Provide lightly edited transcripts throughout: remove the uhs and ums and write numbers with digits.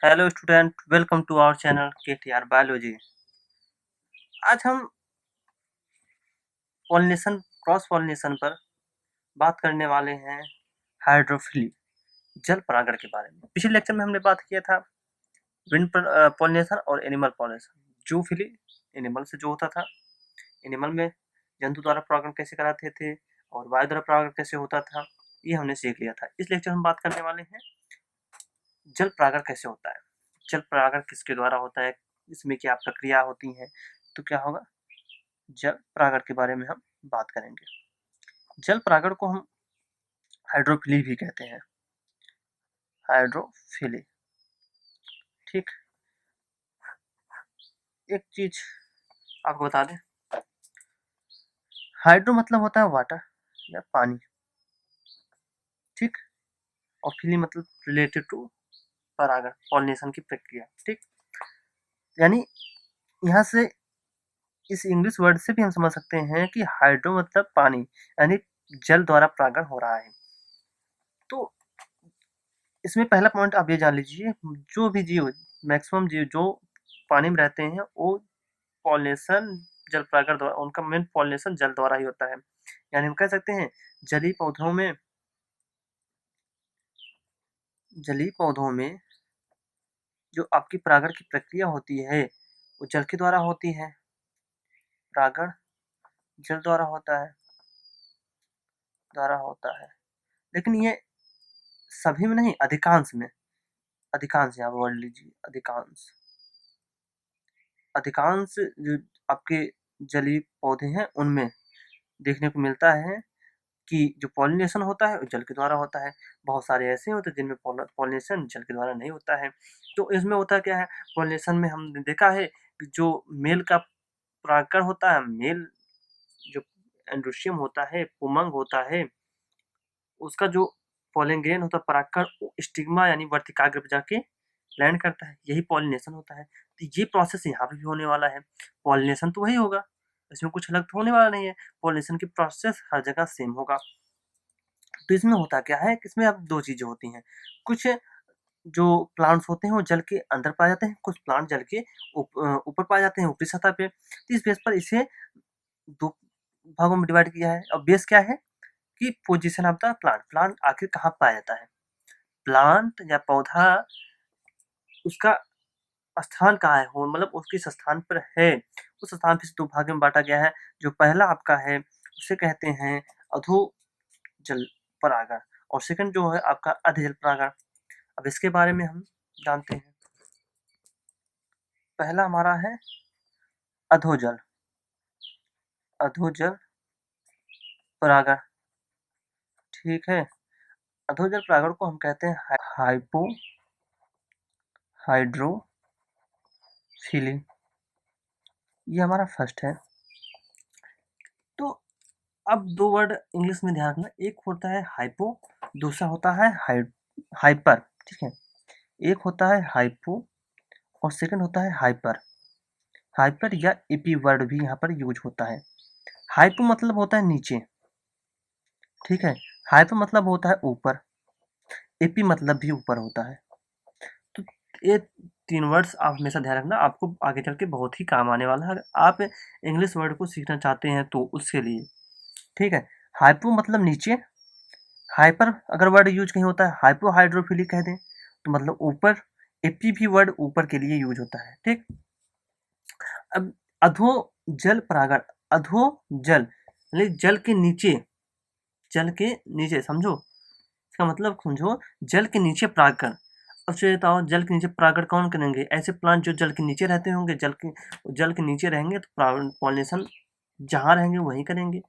Hello student, welcome to our channel KTR biology. आज हम pollination, cross pollination पर बात करने वाले हैं। हाइड्रोफिली, जल परागण के बारे में। पिछले लेक्चर में हमने बात किया था विंड पॉलिनेशन और एनिमल पॉलिनेशन। जूफिली एनिमल से जो होता था, एनिमल में जंतु द्वारा परागण कैसे कराते थे और वायु द्वारा परागण कैसे होता था, ये हमने सीख लिया था। इस लेक्चर में हम बात करने वाले हैं जल परागण कैसे होता है। जल परागण किसके द्वारा होता है, इसमें क्या प्रक्रिया होती है, तो क्या होगा, जल परागण के बारे में हम बात करेंगे। जल परागण को हम हाइड्रोफिली भी कहते हैं। हाइड्रोफिली, ठीक। एक चीज आपको बता दें, हाइड्रो मतलब होता है वाटर या पानी, ठीक। और फिली मतलब रिलेटेड टू परागण, पॉलिनेशन की प्रक्रिया, ठीक। यानी यहाँ से इस इंग्लिश वर्ड से भी हम समझ सकते हैं कि हाइड्रो मतलब पानी, यानी जल द्वारा परागण हो रहा है। तो इसमें पहला पॉइंट आप ये जान लीजिए, जो भी जीव, मैक्सिमम जीव जो पानी में रहते हैं, वो पॉलिनेशन जल परागण द्वारा, उनका मेन पॉलिनेशन जल द्वारा ही होता है। यानी हम कह सकते हैं जलीय पौधों में जो आपकी परागण की प्रक्रिया होती है वो जल के द्वारा होती है। परागण जल द्वारा होता है, लेकिन ये सभी में नहीं, अधिकांश में। अधिकांश यहाँ वर्ड लीजिए, अधिकांश जो आपके जलीय पौधे हैं उनमें देखने को मिलता है कि जो पॉलिनेशन होता है वो जल के द्वारा होता है। बहुत सारे ऐसे होते हैं जिनमें पॉलिनेशन जल के द्वारा नहीं होता है। तो इसमें होता क्या है, पॉलिनेशन में हमने देखा है कि जो मेल का परागण होता है, मेल जो एंड्रोशियम होता है, पुमंग होता है, उसका जो पॉलन ग्रेन होता है, परागकण स्टिग्मा यानी वर्तिकाग्र पे जाके लैंड करता है, यही पॉलिनेशन होता है। तो ये प्रोसेस यहाँ पे भी होने वाला है। पॉलिनेशन तो वही होगा, इसमें कुछ अलग तो होने वाला नहीं है। पॉलिनेशन की प्रोसेस हर जगह सेम होगा। तो इसमें होता क्या है, इसमें अब दो चीजें होती हैं। कुछ जो प्लांट्स होते हैं वो जल के अंदर पाए जाते हैं, कुछ प्लांट जल के ऊपर पाए जाते हैं, ऊपरी सतह पे। तो इस बेस पर इसे दो भागों में डिवाइड किया है। और बेस क्या है कि position of the plant, plant आखिर कहाँ पाया जाता है, प्लांट या पौधा, उसका स्थान कहाँ है, हो मतलब उसके स्थान पर है, उस स्थान पे दो भाग में बांटा गया है। जो पहला आपका है उसे कहते हैं अधो जल परागण, और सेकंड जो है आपका अध जल परागण। अब इसके बारे में हम जानते हैं। पहला हमारा है अधोजल, अधोजल परागण, ठीक है। अधोजल परागण को हम कहते हैं हाइपो हाइड्रोफिली, ये हमारा फर्स्ट है। तो अब दो वर्ड इंग्लिश में ध्यान रखना, एक होता है हाइपो, दूसरा होता है हाइपर, ठीक है। एक होता है हाइपो और सेकंड होता है हाइपर। हाइपर या एपी वर्ड भी यहाँ पर यूज होता है। हाइपो मतलब होता है नीचे, ठीक है। हाइपर मतलब होता है ऊपर, एपी मतलब भी ऊपर होता है। तो ये तीन वर्ड्स आप हमेशा ध्यान रखना, आपको आगे चल के बहुत ही काम आने वाला है अगर आप इंग्लिश वर्ड को सीखना चाहते हैं तो उसके लिए, ठीक है। हाइपो मतलब नीचे, हाइपर अगर वर्ड यूज कहीं होता है हाइपो हाइड्रोफिली कह दें तो मतलब ऊपर, एपी भी वर्ड ऊपर के लिए यूज होता है, ठीक। अब अधो जल परागण, अधो जल मतलब जल के नीचे, जल के नीचे समझो, इसका मतलब समझो, जल के नीचे परागण। अब चलिए बताओ, जल के नीचे परागण कौन करेंगे, ऐसे प्लांट जो जल के नीचे रहते होंगे, जल के नीचे रहेंगे तो पॉलिनेशन जहाँ रहेंगे वहीं करेंगे।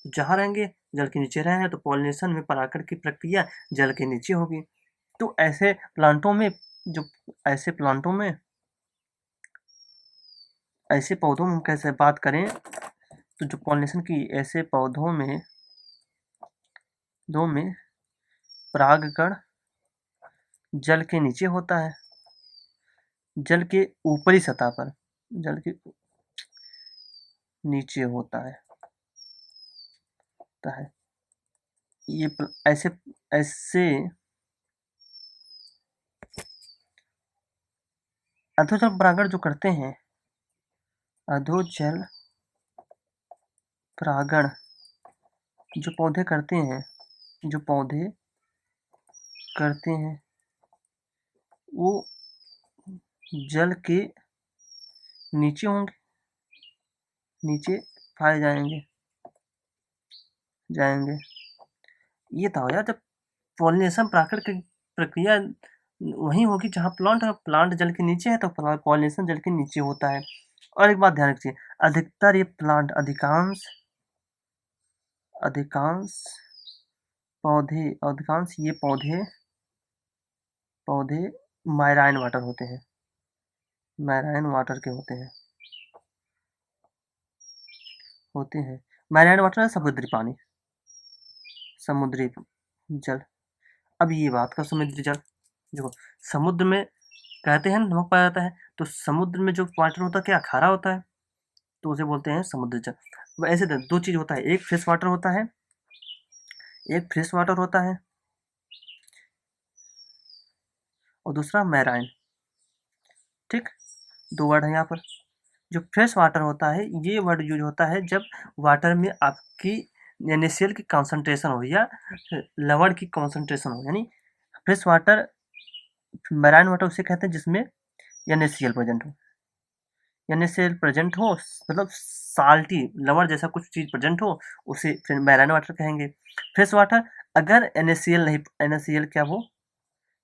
जहाँ रहेंगे, जल के नीचे रहे हैं तो पॉलिनेशन में परागण की प्रक्रिया जल के नीचे होगी। तो ऐसे प्लांटों में, जो ऐसे प्लांटों में, ऐसे पौधों में हम कैसे बात करें, तो जो पॉलिनेशन की ऐसे पौधों में दो में परागकण जल के नीचे होता है, जल के ऊपरी सतह पर, जल के नीचे होता है। ये ऐसे ऐसे अधोजल परागण जो करते हैं, अधोजल परागण जो पौधे करते हैं, जो पौधे करते हैं वो जल के नीचे होंगे, नीचे पाए जाएंगे। ये था यार, जब पॉलिनेशन प्राकृतिक प्रक्रिया वहीं होगी जहाँ प्लांट है, प्लांट जल के नीचे है तो पॉलिनेशन जल के नीचे होता है। और एक बात ध्यान रखिए, अधिकतर ये प्लांट, अधिकांश ये पौधे मैराइन वाटर होते हैं, मैराइन वाटर के होते हैं। मैराइन वाटर है समुद्री पानी, समुद्री जल। अब ये बात का समुद्री जल, देखो समुद्र में कहते हैं नमक पाया जाता है, तो समुद्र में जो वाटर होता है क्या खारा होता है, तो उसे बोलते हैं समुद्री जल। अब ऐसे दो चीज होता है, एक फ्रेश वाटर होता है, एक फ्रेश वाटर होता है और दूसरा मैराइन। ठीक, दो वर्ड है यहाँ पर। जो फ्रेश वाटर होता है, ये वर्ड यूज होता है जब वाटर में आपकी NaCl की कॉन्सेंट्रेशन हो या लवण की कॉन्सेंट्रेशन हो, यानी फ्रेश वाटर, मैराइन वाटर उसे कहते हैं जिसमें NaCl प्रेजेंट हो, NaCl प्रेजेंट हो मतलब साल्टी लवण जैसा कुछ चीज प्रेजेंट हो, उसे फिर मैराइन वाटर कहेंगे। फ्रेश वाटर अगर NaCl नहीं, NaCl क्या वो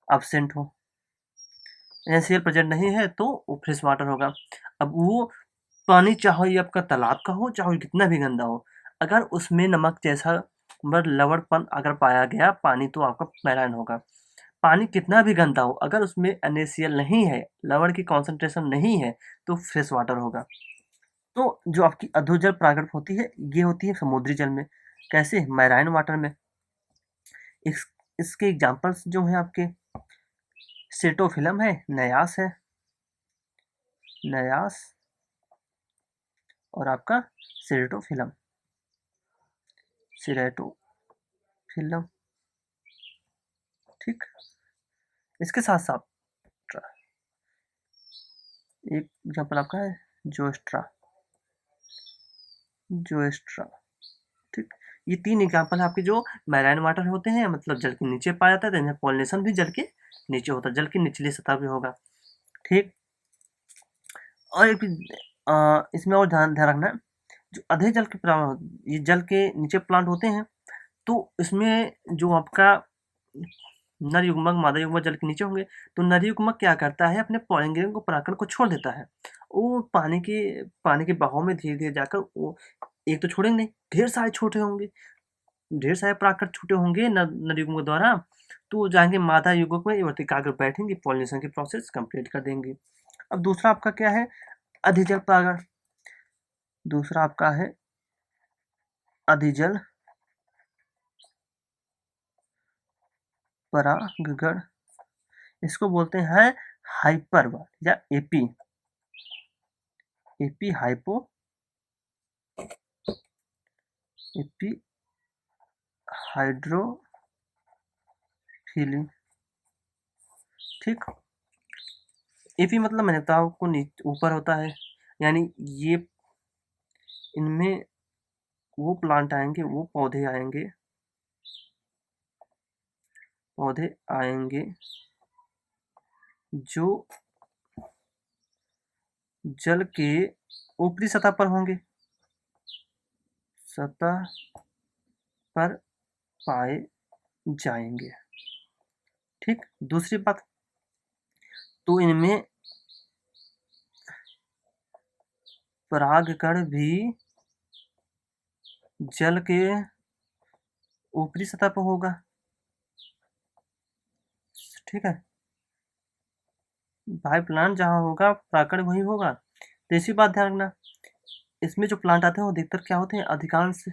एब्सेंट हो, NaCl प्रेजेंट नहीं है तो वो फ्रेश वाटर होगा। अब वो पानी चाहे आपका तालाब का हो, चाहे कितना भी गंदा हो, अगर उसमें नमक जैसा लवणपन अगर पाया गया पानी, तो आपका मैराइन होगा। पानी कितना भी गंदा हो, अगर उसमें NaCl नहीं है, लवण की कॉन्सेंट्रेशन नहीं है, तो फ्रेश वाटर होगा। तो जो आपकी अधोजल परागण होती है, ये होती है समुद्री जल में। कैसे? मैराइन वाटर में। इस इसके एग्जाम्पल्स जो हैं आपके, सेटोफिलम है, नयास है, नयास और आपका सेरेटोफिलम, सेरेटोफिलम। ठीक, इसके साथ साथ एक एग्जाम्पल आपका है जोस्ट्रा, जोएस्ट्रा। ठीक, ये तीन एग्जाम्पल है आपके जो मैराइन वाटर होते हैं, मतलब जल के नीचे पाया जाता है, तो इनमें पॉलिनेशन भी जल के नीचे होता है, जल की निचली सतह पे होगा। ठीक, और एक इसमें और ध्यान ध्यान रखना, जो अधिक जल के ये जल के नीचे प्लांट होते हैं, तो इसमें जो आपका नर युग्मक मादा युग्मक जल के नीचे होंगे, तो नर युग्मक क्या करता है, अपने पॉलिनेशन को, परागण को छोड़ देता है। वो पानी के बहाव में धीरे धीरे जाकर वो एक तो छोड़ेंगे नहीं, ढेर सारे छोटे होंगे, ढेर सारे परागकण छूटे होंगे नर युग्मक द्वारा, तो वो जाएंगे मादा युग्मक में, वर्तिका आकर बैठेंगे, पॉलिनेशन की प्रोसेस कंप्लीट कर देंगे। अब दूसरा आपका क्या है, अधिजल परागण। दूसरा आपका है अधिजल परागण, इसको बोलते हैं हाइपर या एपी, एपी हाइपो, एपी हाइड्रोफिलिंग। ठीक, एपी मतलब मैंने बताया आपको ऊपर होता है, यानी ये इनमें वो प्लांट आएंगे, वो पौधे आएंगे जो जल के ऊपरी सतह पर होंगे, सतह पर पाए जाएंगे। ठीक, दूसरी बात, तो इनमें परागकण भी जल के ऊपरी सतह पर होगा। ठीक है, भाई प्लांट जहाँ होगा परागकण वहीं होगा। तीसरी बात ध्यान रखना, इसमें जो प्लांट आते हैं वो अधिकतर क्या होते हैं, अधिकांश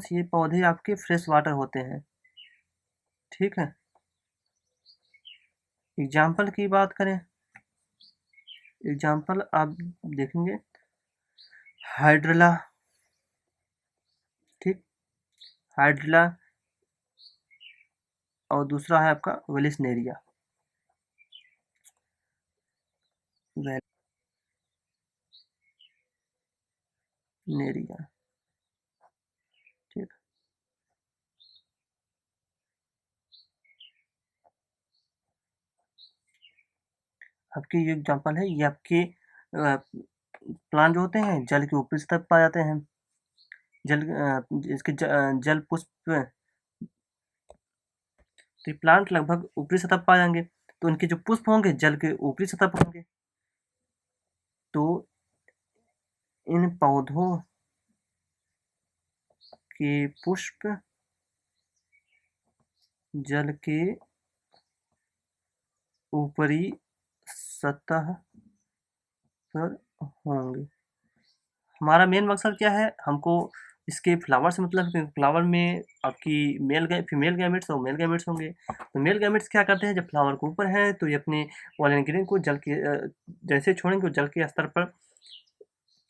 ये पौधे आपके फ्रेश वाटर होते हैं। ठीक है, एग्जाम्पल की बात करें, एग्जाम्पल आप देखेंगे हाइड्रिला। ठीक, हाइड्रिला और दूसरा है आपका वेलिसनेरिया। वेलिसनेरिया, ठीक। आपके ये एग्जाम्पल है, ये आपके प्लांट जो होते हैं जल के ऊपरी सतह पर पाए जाते हैं। इसके जल पुष्प, तो ये प्लांट लगभग ऊपरी सतह पर पाए जाएंगे, तो इनके जो पुष्प होंगे जल के ऊपरी सतह पर होंगे। तो इन पौधों के पुष्प जल के ऊपरी सतह पर होंगे। हमारा मेन मकसद क्या है, हमको इसके फ्लावर से मतलब है, फ्लावर में आपकी फीमेल गैमेट्स और मेल गैमेट्स होंगे। तो मेल गैमेट्स क्या करते हैं, जब फ्लावर के ऊपर है तो ये अपने पॉलन ग्रेन को जल के जैसे छोड़ेंगे जल के स्तर पर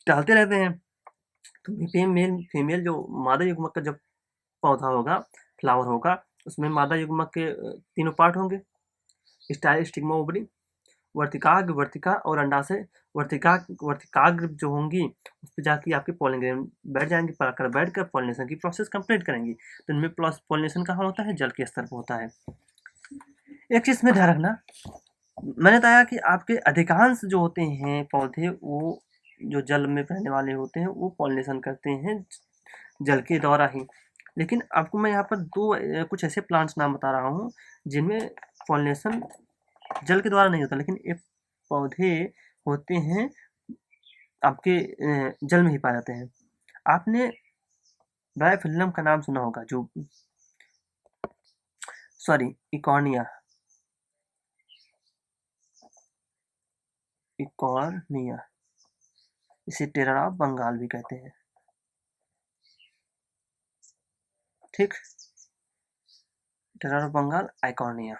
डालते रहते हैं। तो फीमेल जो मादा युग्मक का जब पौधा होगा, फ्लावर होगा, उसमें मादा युग्मक के तीनों पार्ट होंगे, स्टाइल, स्टिग्मा, ओवरी, वर्तिकाग्र, वर्तिका और अंडाशय। वर्तिकाग्र जो होंगी उस पर जाके आपके पॉलन ग्रेन बैठ जाएंगे, पराकर बैठ कर पॉलिनेशन की प्रोसेस कंप्लीट करेंगी। तो इनमें पॉलिनेशन कहाँ होता है, जल के स्तर पर होता है। एक चीज में ध्यान रखना, मैंने बताया कि आपके अधिकांश जो होते हैं पौधे, वो जो जल में रहने वाले होते हैं वो पॉलिनेशन करते हैं जल के द्वारा ही। लेकिन आपको मैं यहाँ पर कुछ ऐसे प्लांट्स नाम बता रहा हूँ जिनमें पॉलिनेशन जल के द्वारा नहीं होता, लेकिन ये पौधे होते हैं आपके जल में ही पाए जाते हैं। आपने डायफिल्लम का नाम सुना होगा, जो सॉरी इकॉर्निया, इकॉर्निया, इसे टेरर ऑफ बंगाल भी कहते हैं, ठीक। टेरर ऑफ बंगाल, आइकॉर्निया,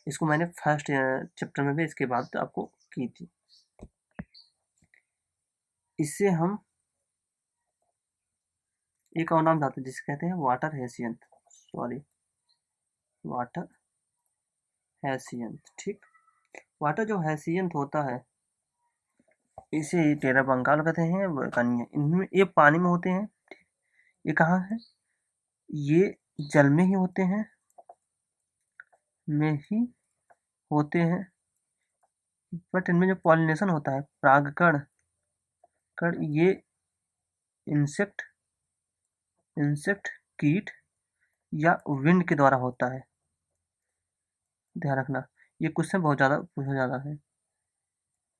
इसको मैंने फर्स्ट चैप्टर में भी इसके बात आपको की थी। इससे हम एक और नाम जानते हैं जिसे कहते हैं वाटर हैसियंथ, सॉरी वाटर हैसियंथ, ठीक। वाटर जो हैसियंथ होता है इसे टेरर बंगाल कहते हैं, वर्कानिया। इनमें ये पानी में होते हैं, ये कहाँ है, ये जल में ही होते हैं, में ही होते हैं। बट इनमें जो पॉलिनेशन होता है, परागकण कण, ये इंसेक्ट इंसेक्ट कीट या विंड के द्वारा होता है। ध्यान रखना, ये क्वेश्चन बहुत ज़्यादा पूछा जाता है,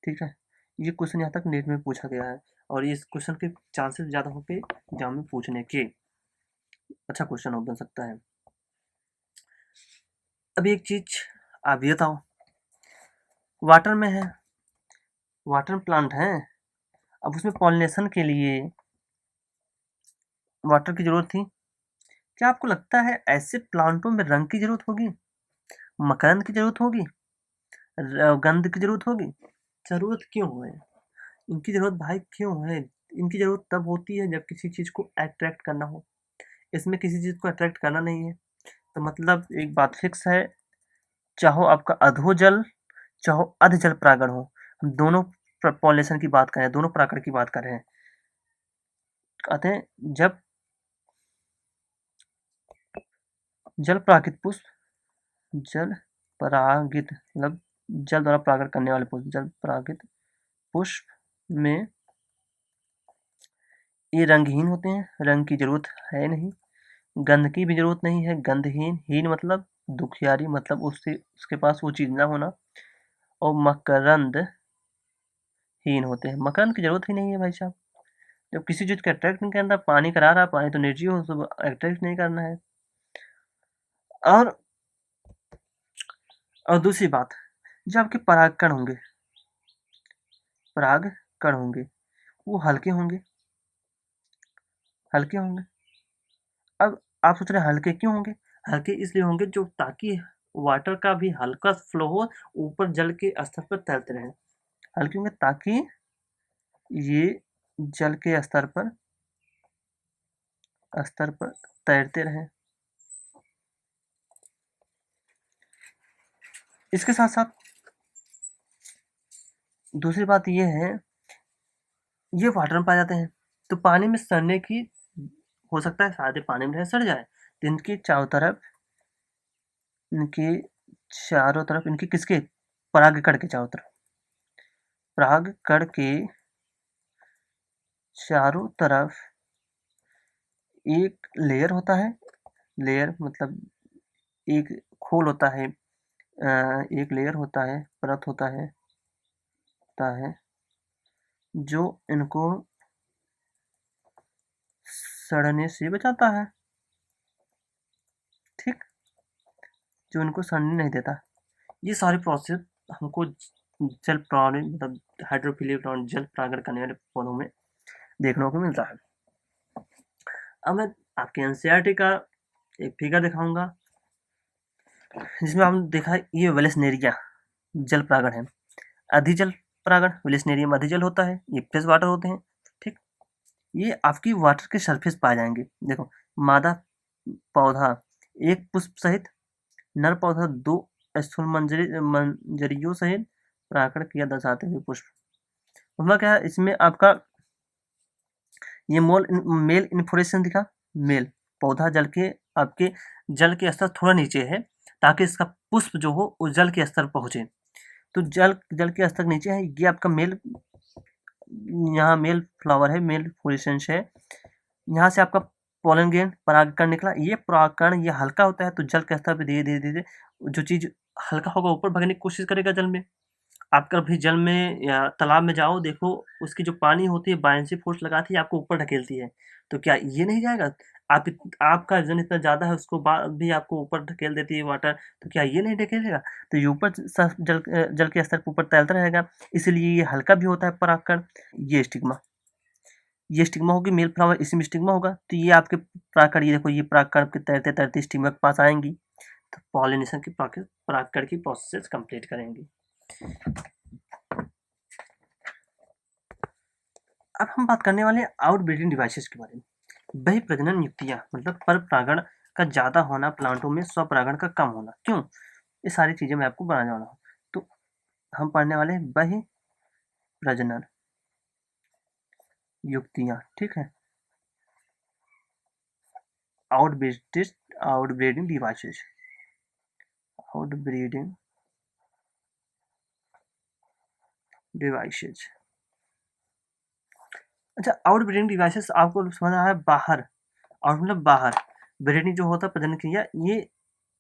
ठीक है। ये क्वेश्चन यहाँ तक नेट में पूछा गया है और इस क्वेश्चन के चांसेस ज़्यादा होंगे एग्जाम में पूछने के, अच्छा क्वेश्चन हो बन सकता है। अब एक चीज आप ये बताओ, वाटर में है, वाटर प्लांट है, अब उसमें पॉलिनेशन के लिए वाटर की जरूरत थी। क्या आपको लगता है ऐसे प्लांटों में रंग की जरूरत होगी, मकरंद की जरूरत होगी, गंध की जरूरत होगी? जरूरत क्यों है इनकी, जरूरत भाई क्यों है? इनकी जरूरत तब होती है जब किसी चीज को अट्रैक्ट करना हो। इसमें किसी चीज को अट्रैक्ट करना नहीं है, तो मतलब एक बात फिक्स है, चाहो आपका अधो जल चाहो अध जल परागण हो, हम दोनों पॉलिनेशन की बात करें, दोनों परागण की बात कर रहे हैं। कहते हैं जब जल परागित पुष्प, जल परागित मतलब जल द्वारा परागण करने वाले पुष्प, जल परागित पुष्प में ये रंगहीन होते हैं, रंग की जरूरत है नहीं, गंध की भी जरूरत नहीं है, गंधहीन, हीन मतलब दुखियारी, मतलब उसके पास वो चीज ना होना, और मकरंद हीन होते हैं, मकरंद की जरूरत ही नहीं है भाई साहब। जब किसी चीज का अट्रैक्ट नहीं करना, पानी करा रहा, पानी तो निर्जीव हो, तो अट्रैक्ट नहीं करना है। और दूसरी बात, जो आपके पराग कण होंगे वो हल्के होंगे। अब आप सोच रहे हैं हल्के क्यों होंगे? हल्के इसलिए होंगे जो ताकि वाटर का भी हल्का फ्लो हो, ऊपर जल के स्तर पर तैरते रहे। हल्के होंगे ताकि ये जल के स्तर पर तैरते रहें। इसके साथ साथ दूसरी बात ये है, ये वाटर में पाए जाते हैं, तो पानी में सड़ने की हो सकता है, शायद ये पानी में रहे सड़ जाए। तो इनकी किसके परागकण के चारों तरफ, परागकण के चारों तरफ एक लेयर होता है, लेयर मतलब एक खोल होता है, एक लेयर होता है, परत होता है जो इनको सड़ने से बचाता है, ठीक, जो इनको सड़ने नहीं देता। ये सारे प्रोसेस हमको जल प्राणी मतलब हाइड्रोफिलिक जल परागण करने वाले पौधों में देखने को मिलता है। अब मैं आपके एनसीईआरटी का एक फिगर दिखाऊंगा, जिसमें हम देखा है ये वेलेस्नेरिया जल परागण है, अधिजल परागण, वेलेस्नेरियम अधिजल होता है, ये फ्रेश वाटर होते हैं, ठीक। ये आपकी वाटर के सरफेस पाए जाएंगे। देखो, मादा पौधा एक पुष्प सहित, नर पौधा दो स्थूल मंजरियों सहित परागण किया दर्शाते हुए पुष्प। हुआ क्या है इसमें आपका, ये मेल इन्फ्लोरेसेंस दिखा, मेल पौधा जल के आपके जल के स्तर थोड़ा नीचे है, ताकि इसका पुष्प जो हो वो जल के स्तर पहुंचे। तो जल के स्तर नीचे है, ये आपका मेल, यहाँ मेल फ्लावर है, मेल फ्लोरेसेंस है। यहाँ से आपका पोलन ग्रेन परागकण निकला, ये परागकण ये हल्का होता है, तो जल के स्तर पे धीरे धीरे धीरे जो चीज हल्का होगा ऊपर भगने की कोशिश करेगा जल में। आप कभी जल में या तालाब में जाओ, देखो उसकी जो पानी होती है बायएंसी फोर्स लगाती है, आपको ऊपर ढकेलती है, तो क्या ये नहीं जाएगा? आप आपका वजन इतना ज़्यादा है, उसको बाद भी आपको ऊपर ढकेल देती है वाटर, तो क्या ये नहीं ढकेलेगा? तो ये ऊपर जल के स्तर पर ऊपर तैरता रहेगा, इसलिए ये हल्का भी होता है परागकण। ये स्टिग्मा होगी, मेल फ्लावर इसी में स्टिग्मा होगा, तो ये आपके परागकण, ये देखो ये परागकण के तैरते तैरते स्टिग्मा के पास आएंगी, तो पॉलिनेशन की परागकण की प्रोसेस कंप्लीट करेंगी। अब हम बात करने वाले हैं आउटब्रीडिंग डिवाइसेस के बारे में। बही प्रजनन युक्तियां मतलब पर परागण का ज्यादा होना, प्लांटों में स्वपरागण का कम होना, क्यों, ये सारी चीजें मैं आपको बताने वाला हूँ। तो हम पढ़ने वाले हैं बही प्रजनन युक्तियां, ठीक है, आउटब्रीडिंग डिवाइसेस, आउटब्रीडिंग डिवाइसेस। अच्छा, आउटब्रीडिंग डिवाइसेस आपको समझना है बाहर, और मतलब बाहर ब्रीडिंग जो होता है प्रजनन क्रिया, ये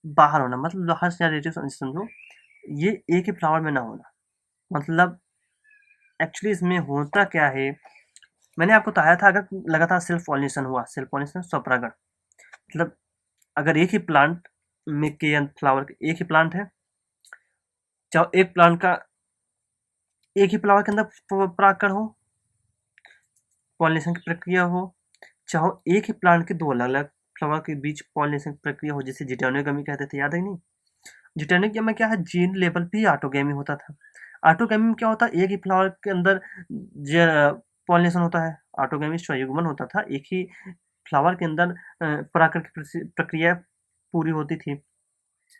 बाहर होना, मतलब बाहर से रिलेटिव समझो, ये एक ही फ्लावर में ना होना। मतलब एक्चुअली इसमें होता क्या है, मैंने आपको बताया था, अगर लगातार सेल्फ पॉलिनेशन हुआ, सेल्फ पॉलिनेशन स्वपरागण, मतलब अगर एक ही प्लांट में के फ्लावर एक ही प्लांट है, चाहे एक प्लांट का एक ही फ्लावर के अंदर परागकण हो, पॉलिनेशन की प्रक्रिया हो, चाहे एक ही प्लांट के दो अलग अलग फ्लावर के बीच पॉलिनेशन की प्रक्रिया हो, जिसे जिटेनोगेमी कहते थे, याद है नहीं? जिटेनोगेमी में क्या है, जीन लेवल पे ही ऑटोगेमी होता था। ऑटोगेमी में क्या होता है, एक ही फ्लावर के अंदर पॉलिनेशन होता है, ऑटोगेमी स्वयुग्मन होता था, एक ही फ्लावर के अंदर परागण की प्रक्रिया पूरी होती थी।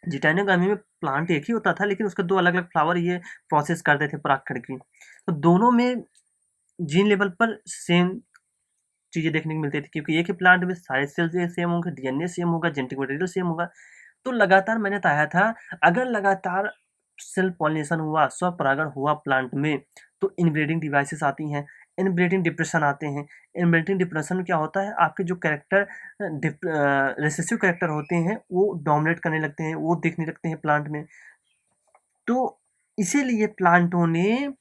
जिटेनोगेमी में प्लांट एक ही होता था, लेकिन उसके दो अलग अलग फ्लावर ये प्रोसेस करते थे परागण की, तो दोनों में जीन लेवल पर सेम चीजें देखने को मिलती थी, क्योंकि एक ही प्लांट में सारे सेल्स सेम होंगे, डीएनए सेम होगा, जेनेटिक मटेरियल सेम होगा। तो लगातार मैंने बताया था, अगर लगातार सेल्फ पॉलिनेशन हुआ, स्वपरागण हुआ प्लांट में, तो इनब्रीडिंग डिवाइसेस आती हैं, इनब्रीडिंग डिप्रेशन आते हैं। इनब्रीडिंग डिप्रेशन में क्या होता है, आपके जो कैरेक्टर रिसेसिव कैरेक्टर होते हैं वो डोमिनेट करने लगते हैं, वो दिखने लगते हैं प्लांट में। तो इसीलिए प्लांटों ने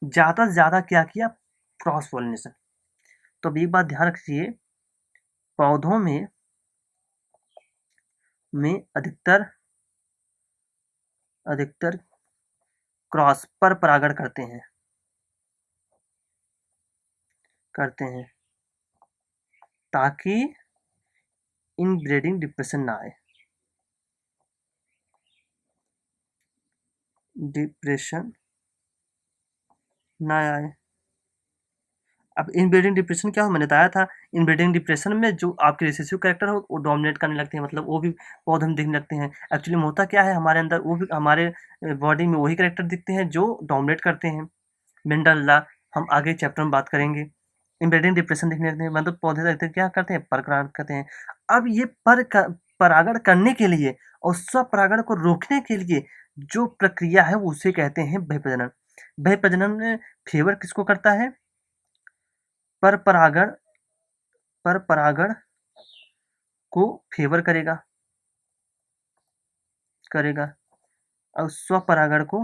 ज़्यादा से ज़्यादा क्या किया, क्रॉस पॉलिनेशन। तो अब एक बात ध्यान रखिए, पौधों में अधिकतर क्रॉस पर परागण करते हैं ताकि इनब्रीडिंग डिप्रेशन ना आए, डिप्रेशन ना आए। अब इनब्रीडिंग डिप्रेशन क्या हो, मैंने बताया था। इनब्रीडिंग डिप्रेशन में जो आपके रिसेसिव कैरेक्टर हो वो डोमिनेट करने लगते हैं, मतलब वो भी पौधे में दिखने लगते हैं। एक्चुअली में होता क्या है, हमारे अंदर वो भी हमारे बॉडी में वही कैरेक्टर दिखते हैं जो डोमिनेट करते हैं। मेंडल लॉ हम आगे चैप्टर में बात करेंगे। इनब्रीडिंग डिप्रेशन दिखने लगते हैं, मतलब पौधे रहते हैं, क्या करते हैं, परपरागण करते हैं। अब ये परागण करने के लिए और स्वपरागण को रोकने के लिए जो प्रक्रिया है वो उसे कहते हैं बहिर्प्रजनन। बहिर्प्रजनन में फेवर किसको करता है, पर परागण, पर परागण को फेवर करेगा, करेगा, और स्वपरागण को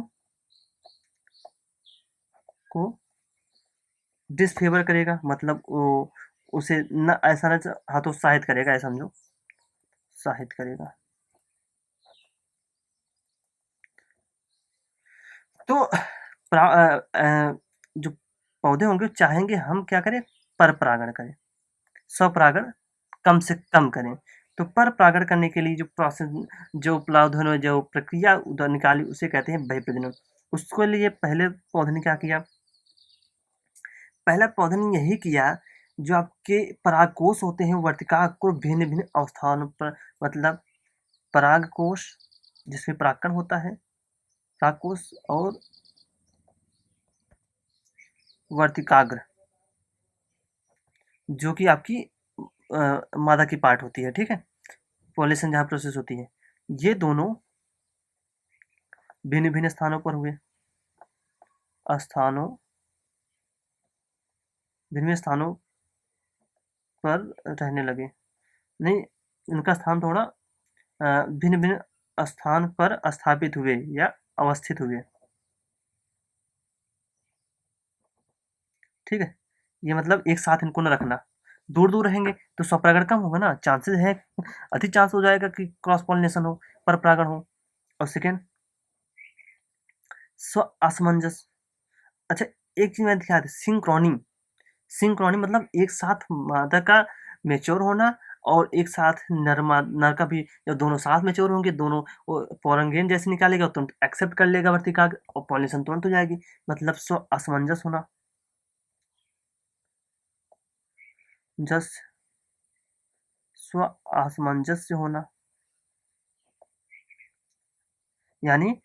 डिसफेवर करेगा, मतलब वो उसे न ऐसा न हतोत्साहित करेगा, ऐसा समझो, उत्साहित करेगा। तो जो पौधे होंगे चाहेंगे हम क्या करें, पर परागण करें, स्वपरागण कम से कम करें। तो पर परागण करने के लिए जो प्रोसेस, जो पौधे ने जो प्रक्रिया उधर निकाली उसे कहते हैं बहिर्प्रजनन। उसके लिए पहले पौधे ने क्या किया, पहला पौधे ने यही किया, जो आपके परागकोश होते हैं वर्तिकाग्र को भिन्न भिन्न अवस्थानों पर, मतलब परागकोश जिसमें परागकण होता है, परागकोश और वर्तिकाग्र जो कि आपकी मादा की पार्ट होती है, ठीक है, पॉलिनेशन जहाँ प्रोसेस होती है, ये दोनों भिन्न भिन्न स्थानों पर हुए, स्थानों, भिन्न भिन्न स्थानों पर रहने लगे, नहीं, इनका स्थान थोड़ा भिन्न भिन्न स्थान पर स्थापित हुए या अवस्थित हुए, ठीक है। ये मतलब एक साथ इनको न रखना, दूर दूर रहेंगे तो स्वपरागण कम होगा ना, चांसेस है, अधिक चांस हो जाएगा कि क्रॉस पॉलिनेशन हो, पर परागण हो। और सेकेंड, स्व असमंजस। अच्छा, एक चीज मैं दिखा दी, सिंक्रोनी। सिंक्रोनी मतलब एक साथ मादा का मेच्योर होना और एक साथ नर का भी, जब दोनों साथ मेच्योर होंगे, दोनों पोरंगेन जैसे निकालेगा तो तुरंत एक्सेप्ट कर लेगा वर्तिका और पॉलिनेशन तुरंत हो जाएगी, मतलब स्व असमंजस होना, जस स्व असमंजस्य होना, यानी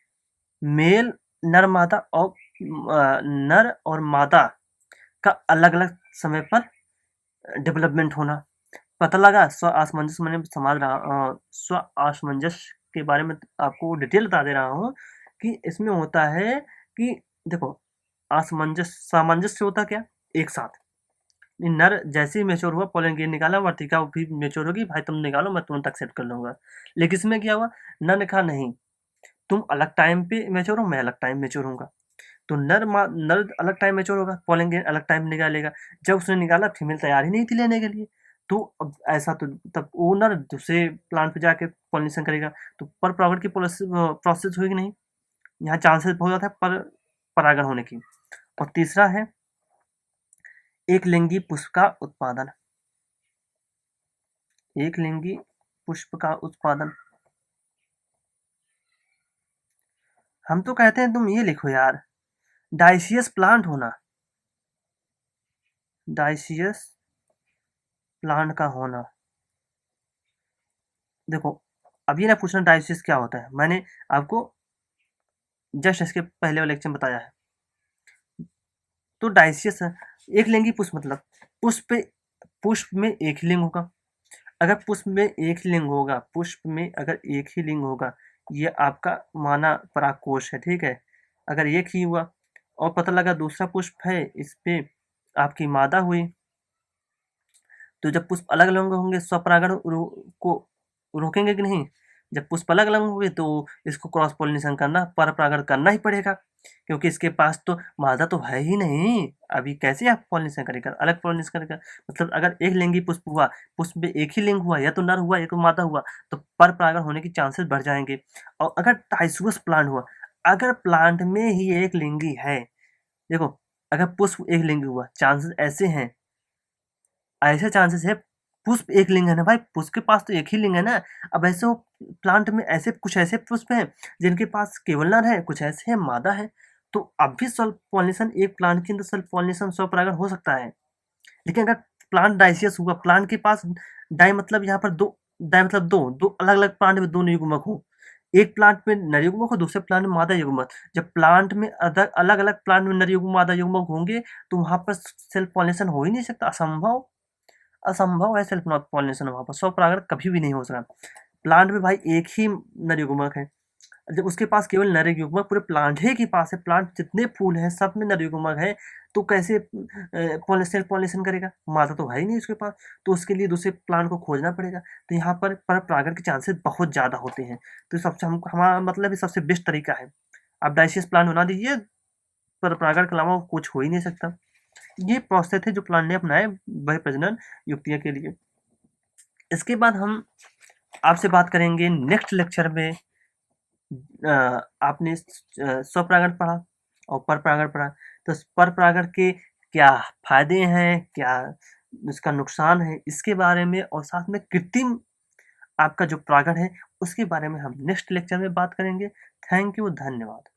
मेल नर मादा और नर और मादा का अलग अलग समय पर डेवलपमेंट होना। पता लगा, स्व असमंजस मैंने समझ रहा, स्व असमंजस के बारे में आपको डिटेल बता दे रहा हूँ कि इसमें होता है कि देखो, असमंजस सामंजस्य होता क्या, एक साथ नर जैसे ही मेच्योर हुआ, पोलन ग्रेन निकाला, वर्तिका भी मेच्योर होगी, भाई तुम निकालो मैं तुरंत एक्सेप्ट कर लूंगा। लेकिन इसमें क्या हुआ, नर ने कहा नहीं, तुम अलग टाइम पे मेच्योर हो, मैं अलग टाइम मेच्योर होऊंगा। तो नर अलग टाइम मेच्योर होगा, पोलन ग्रेन अलग टाइम निकालेगा। जब उसने निकाला फीमेल तैयार ही नहीं थी लेने के लिए, तो अब ऐसा तो तब वो नर दूसरे प्लांट पे जाके पॉलिनेशन करेगा, तो पर परागण की प्रोसेस होगी नहीं, यहाँ चांसेस बहुत ज़्यादा है पर परागण होने की। और तीसरा है एक लिंगी पुष्प का उत्पादन, एक लिंगी पुष्प का उत्पादन। हम तो कहते हैं तुम ये लिखो यार, डाइसियस प्लांट होना, डाइसियस प्लांट का होना। देखो, अब ये ना पूछना डाइसियस क्या होता है, मैंने आपको जस्ट इसके पहले वाले लेक्चर में बताया है। तो डाइसियस है, एक लिंगी पुष्प मतलब पुष्प, पुष्प में एक ही लिंग होगा। अगर पुष्प में एक ही लिंग होगा, पुष्प में अगर एक ही लिंग होगा, ये आपका माना परागकोश है, ठीक है। अगर एक ही हुआ और पता लगा दूसरा पुष्प है, इस पे आपकी मादा हुई, तो जब पुष्प अलग अलग होंगे स्वपरागण को रोकेंगे कि नहीं। जब पुष्प अलग अलग होंगे तो इसको क्रॉस पॉलिनेशन करना, पर परागण करना ही पड़ेगा, क्योंकि इसके पास तो मादा तो है ही नहीं। अभी कैसे आप पॉलिनेशन करेगा, अलग पॉलिनेशन करेगा। मतलब अगर एक लिंगी पुष्प हुआ, पुष्प में एक ही लिंग हुआ, या तो नर हुआ या तो मादा हुआ, तो पर परागण होने के चांसेस बढ़ जाएंगे। और अगर टाइसुअस प्लांट हुआ, अगर प्लांट में ही एक लिंगी है, देखो, अगर पुष्प एक लिंगी हुआ, चांसेस ऐसे हैं, ऐसे चांसेस है, पुष्प एक लिंग है ना भाई, पुष्प के पास तो एक ही लिंग है ना। अब ऐसे प्लांट में ऐसे कुछ ऐसे पुष्प हैं जिनके पास केवल नर है, कुछ ऐसे हैं मादा है। तो अब भी सेल्फ पॉलिनेशन, एक प्लांट के अंदर सेल्फ पॉलिनेशन, स्वपरागण हो सकता है। लेकिन अगर प्लांट डाइसियस हुआ, प्लांट के पास डाई मतलब यहाँ पर डाई मतलब दो अलग अलग प्लांट में दो युग्मक हो, एक प्लांट में नर युग्मक हो, दूसरे प्लांट में मादा युग्मक। जब प्लांट में अलग अलग प्लांट में नर युग्मक मादा युग्मक होंगे तो वहां पर सेल्फ पॉलिनेशन हो ही नहीं सकता, असंभव, असंभव है सेल्फ पॉलिनेशन वहां पर, स्वपरागण कभी भी नहीं हो सकता। प्लांट में भाई एक ही नर युग्मक है, जब उसके पास केवल नर युग्मक पूरे प्लांट ही के पास है, प्लांट जितने फूल हैं सब में नर युग्मक है, तो कैसे सेल्फ पॉलिनेशन करेगा, मादा तो है ही नहीं उसके पास, तो उसके लिए दूसरे प्लांट को खोजना पड़ेगा। तो यहाँ पर परागण के चांसेस बहुत ज़्यादा होते हैं। तो सबसे हम हमारा मतलब ये सबसे बेस्ट तरीका है, आप डाइसियस प्लांट बना दीजिए, पर परागण के अलावा कुछ हो ही नहीं सकता। ये प्रोसेस है जो प्लांट ने अपनाए वह प्रजनन युक्तियाँ के लिए। इसके बाद हम आपसे बात करेंगे नेक्स्ट लेक्चर में, आपने स्वपरागण पढ़ा और परपरागण पढ़ा, तो परपरागण के क्या फायदे हैं, क्या इसका नुकसान है, इसके बारे में और साथ में कृत्रिम आपका जो परागण है उसके बारे में हम नेक्स्ट लेक्चर में बात करेंगे। थैंक यू, धन्यवाद।